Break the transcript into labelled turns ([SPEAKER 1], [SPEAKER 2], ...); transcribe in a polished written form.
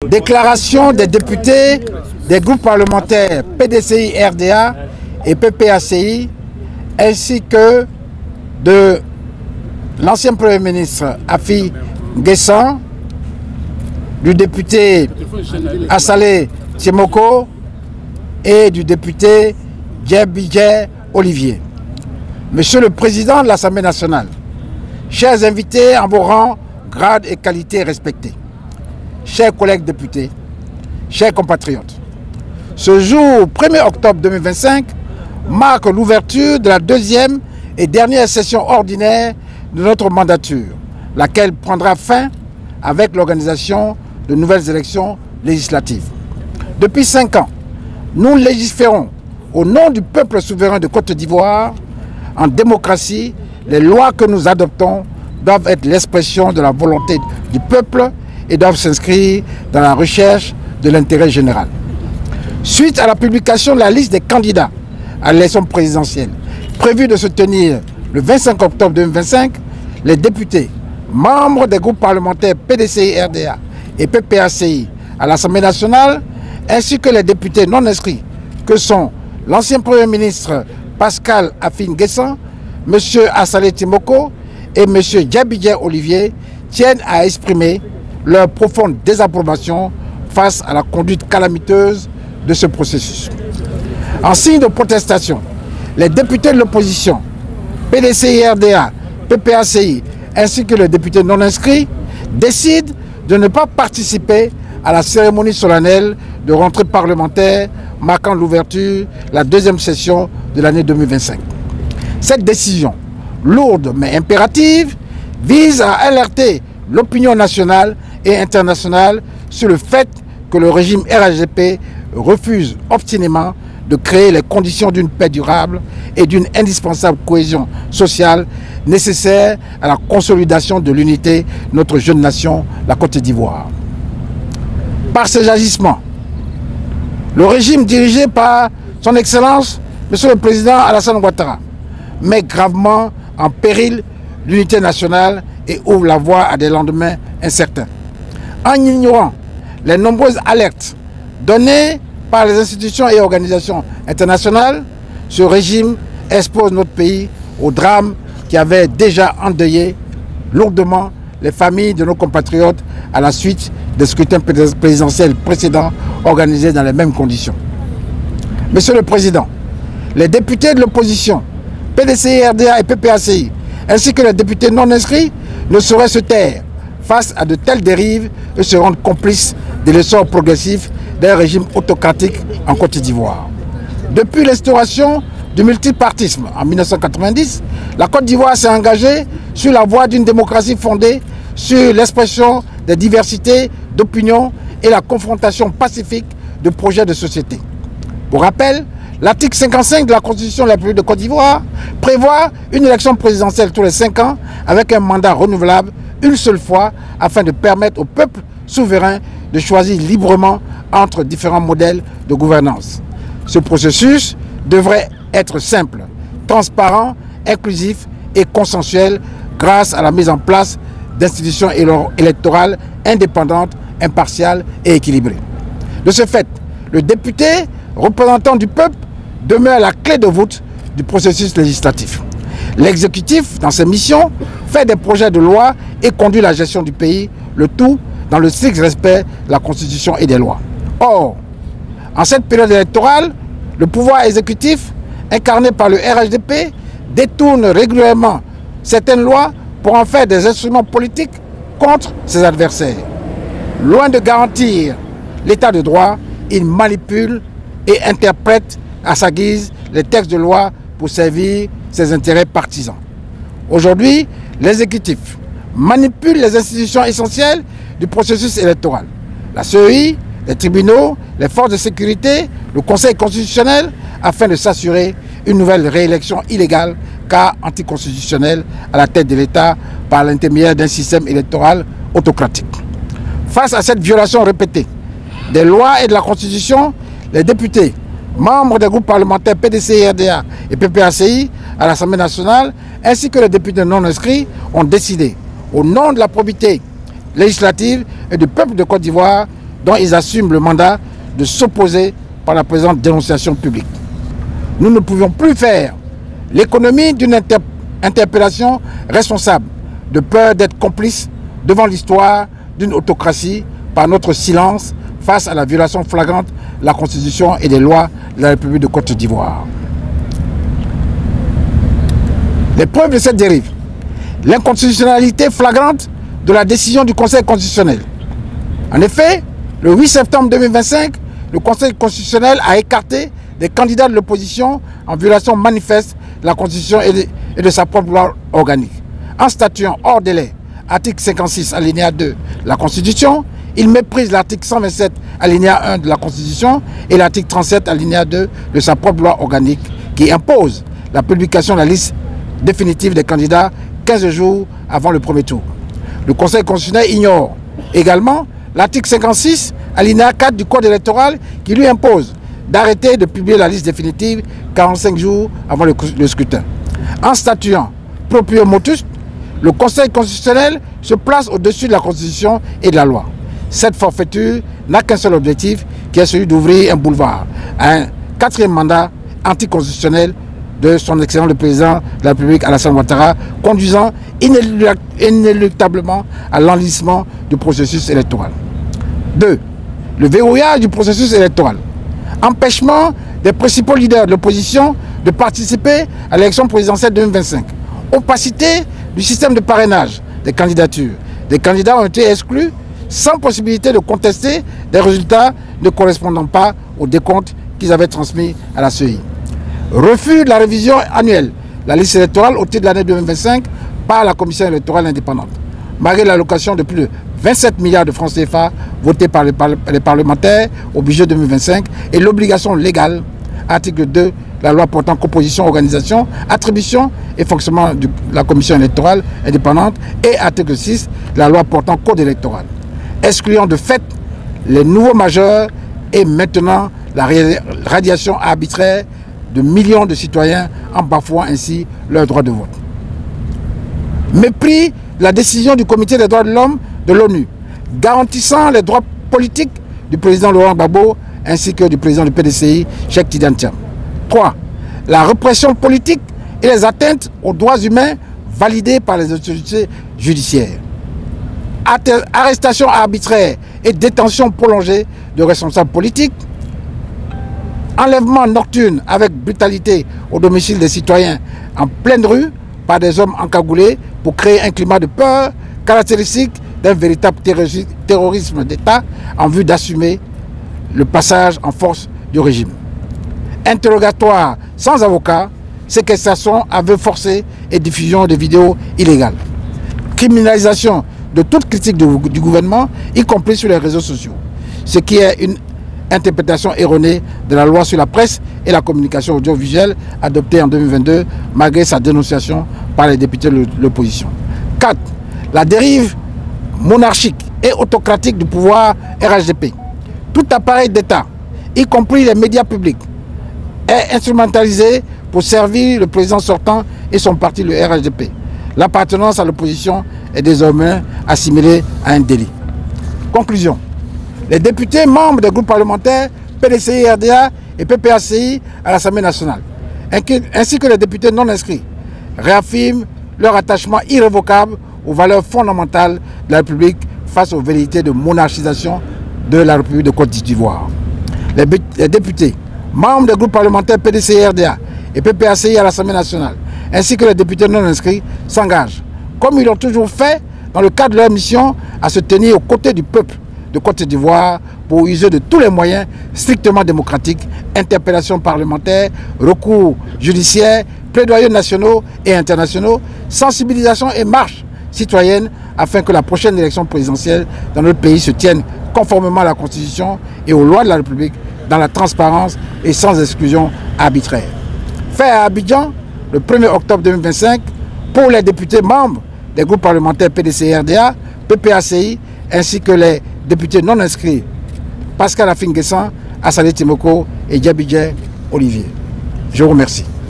[SPEAKER 1] Déclaration des députés des groupes parlementaires PDCI, RDA et PPACI, ainsi que de l'ancien Premier ministre Afi Guessan, du député Assalé Tiemoko et du député Djebidje Olivier. Monsieur le Président de l'Assemblée nationale, chers invités en vos rangs, grades et qualités respectés, chers collègues députés, chers compatriotes, ce jour 1er octobre 2025 marque l'ouverture de la deuxième et dernière session ordinaire de notre mandature, laquelle prendra fin avec l'organisation de nouvelles élections législatives. Depuis 5 ans, nous légiférons au nom du peuple souverain de Côte d'Ivoire. En démocratie, les lois que nous adoptons doivent être l'expression de la volonté du peuple et doivent s'inscrire dans la recherche de l'intérêt général. Suite à la publication de la liste des candidats à l'élection présidentielle prévue de se tenir le 25 octobre 2025, les députés, membres des groupes parlementaires PDCI, RDA et PPACI à l'Assemblée nationale, ainsi que les députés non inscrits que sont l'ancien Premier ministre Pascal Affi N'Guessan, M. Assalé Tiemoko et M. Djebidje Olivier, tiennent à exprimer leur profonde désapprobation face à la conduite calamiteuse de ce processus. En signe de protestation, les députés de l'opposition, PDCI, RDA, PPACI, ainsi que les députés non inscrits, décident de ne pas participer à la cérémonie solennelle de rentrée parlementaire marquant l'ouverture de la deuxième session de l'année 2025. Cette décision, lourde mais impérative, vise à alerter l'opinion nationale et internationale sur le fait que le régime RHDP refuse obstinément de créer les conditions d'une paix durable et d'une indispensable cohésion sociale nécessaire à la consolidation de l'unité de notre jeune nation, la Côte d'Ivoire. Par ces agissements, le régime dirigé par son Excellence, Monsieur le Président Alassane Ouattara, met gravement en péril l'unité nationale et ouvre la voie à des lendemains incertains. En ignorant les nombreuses alertes données par les institutions et organisations internationales, ce régime expose notre pays au drame qui avait déjà endeuillé lourdement les familles de nos compatriotes à la suite des scrutins présidentiels précédents organisés dans les mêmes conditions. Monsieur le Président, les députés de l'opposition, PDCI, RDA et PPACI, ainsi que les députés non inscrits, ne sauraient se taire face à de telles dérives et se rendre complices de l'essor progressif d'un régime autocratique en Côte d'Ivoire. Depuis l'instauration du multipartisme en 1990, la Côte d'Ivoire s'est engagée sur la voie d'une démocratie fondée sur l'expression des diversités d'opinions et la confrontation pacifique de projets de société. Pour rappel, l'article 55 de la Constitution de la République de Côte d'Ivoire prévoit une élection présidentielle tous les 5 ans avec un mandat renouvelable une seule fois afin de permettre au peuple souverain de choisir librement entre différents modèles de gouvernance. Ce processus devrait être simple, transparent, inclusif et consensuel grâce à la mise en place d'institutions électorales indépendantes, impartiales et équilibrées. De ce fait, le député représentant du peuple demeure la clé de voûte du processus législatif. L'exécutif, dans ses missions, fait des projets de loi et conduit la gestion du pays, le tout dans le strict respect de la Constitution et des lois. Or, en cette période électorale, le pouvoir exécutif, incarné par le RHDP, détourne régulièrement certaines lois pour en faire des instruments politiques contre ses adversaires. Loin de garantir l'état de droit, il manipule et interprète à sa guise les textes de loi pour servir ses intérêts partisans. Aujourd'hui, l'exécutif manipule les institutions essentielles du processus électoral. La CEI, les tribunaux, les forces de sécurité, le Conseil constitutionnel, afin de s'assurer une nouvelle réélection illégale car anticonstitutionnelle à la tête de l'État par l'intermédiaire d'un système électoral autocratique. Face à cette violation répétée des lois et de la Constitution, les députés, membres des groupes parlementaires PDCI, RDA et PPACI à l'Assemblée nationale, ainsi que les députés non inscrits, ont décidé, au nom de la probité législative et du peuple de Côte d'Ivoire, dont ils assument le mandat de s'opposer par la présente dénonciation publique. Nous ne pouvions plus faire l'économie d'une interpellation responsable, de peur d'être complice devant l'histoire d'une autocratie par notre silence face à la violation flagrante de la Constitution et des lois de la République de Côte d'Ivoire. Les preuves de cette dérive: l'inconstitutionnalité flagrante de la décision du Conseil constitutionnel. En effet, le 8 septembre 2025, le Conseil constitutionnel a écarté des candidats de l'opposition en violation manifeste de la Constitution et de sa propre loi organique. En statuant hors délai, article 56 alinéa 2 de la Constitution, il méprise l'article 127 alinéa 1 de la Constitution et l'article 37 alinéa 2 de sa propre loi organique qui impose la publication de la liste définitive des candidats 15 jours avant le premier tour. Le Conseil constitutionnel ignore également l'article 56 alinéa 4 du Code électoral qui lui impose d'arrêter de publier la liste définitive 45 jours avant le scrutin. En statuant proprio motus, le Conseil constitutionnel se place au-dessus de la Constitution et de la loi. Cette forfaiture n'a qu'un seul objectif, qui est celui d'ouvrir un boulevard à un quatrième mandat anticonstitutionnel de son excellent le président de la République Alassane Ouattara, conduisant inéluctablement à l'enlisement du processus électoral. 2. Le verrouillage du processus électoral. Empêchement des principaux leaders de l'opposition de participer à l'élection présidentielle 2025. Opacité du système de parrainage des candidatures. Des candidats ont été exclus sans possibilité de contester des résultats ne correspondant pas au décompte qu'ils avaient transmis à la CEI. Refus de la révision annuelle de la liste électorale au titre de l'année 2025 par la Commission électorale indépendante. Malgré l'allocation de plus de 27 milliards de francs CFA votés par les parlementaires au budget 2025 et l'obligation légale, article 2 de la loi portant composition, organisation, attribution et fonctionnement de la Commission électorale indépendante et article 6 de la loi portant code électoral, excluant de fait les nouveaux majeurs et maintenant la radiation arbitraire de millions de citoyens en bafouant ainsi leur droit de vote. Mépris de la décision du Comité des droits de l'homme de l'ONU, garantissant les droits politiques du président Laurent Gbagbo ainsi que du président du PDCI, Cheikh Tidiane Thiam. 3. La répression politique et les atteintes aux droits humains validées par les autorités judiciaires. Arrestation arbitraire et détention prolongée de responsables politiques. Enlèvement nocturne avec brutalité au domicile des citoyens en pleine rue par des hommes encagoulés pour créer un climat de peur caractéristique d'un véritable terrorisme d'État en vue d'assumer le passage en force du régime. Interrogatoire sans avocat, séquestration, aveu forcé et diffusion de vidéos illégales. Criminalisation de toute critique du gouvernement, y compris sur les réseaux sociaux, ce qui est une interprétation erronée de la loi sur la presse et la communication audiovisuelle adoptée en 2022 malgré sa dénonciation par les députés de l'opposition. 4. La dérive monarchique et autocratique du pouvoir RHDP. Tout appareil d'État, y compris les médias publics, est instrumentalisé pour servir le président sortant et son parti, le RHDP. L'appartenance à l'opposition est désormais assimilée à un délit. Conclusion. Les députés membres des groupes parlementaires PDCI, RDA et PPACI à l'Assemblée nationale, ainsi que les députés non inscrits, réaffirment leur attachement irrévocable aux valeurs fondamentales de la République face aux velléités de monarchisation de la République de Côte d'Ivoire. Les députés membres des groupes parlementaires PDCI, RDA et PPACI à l'Assemblée nationale, ainsi que les députés non inscrits, s'engagent, comme ils l'ont toujours fait dans le cadre de leur mission, à se tenir aux côtés du peuple de Côte d'Ivoire pour user de tous les moyens strictement démocratiques, interpellations parlementaires, recours judiciaires, plaidoyers nationaux et internationaux, sensibilisation et marche citoyenne afin que la prochaine élection présidentielle dans notre pays se tienne conformément à la Constitution et aux lois de la République dans la transparence et sans exclusion arbitraire. Fait à Abidjan le 1er octobre 2025 pour les députés membres des groupes parlementaires PDCI-RDA, PPACI ainsi que les députés non inscrits Pascal Afin-Guessan, Assalé Timoko et Diabidje Olivier. Je vous remercie.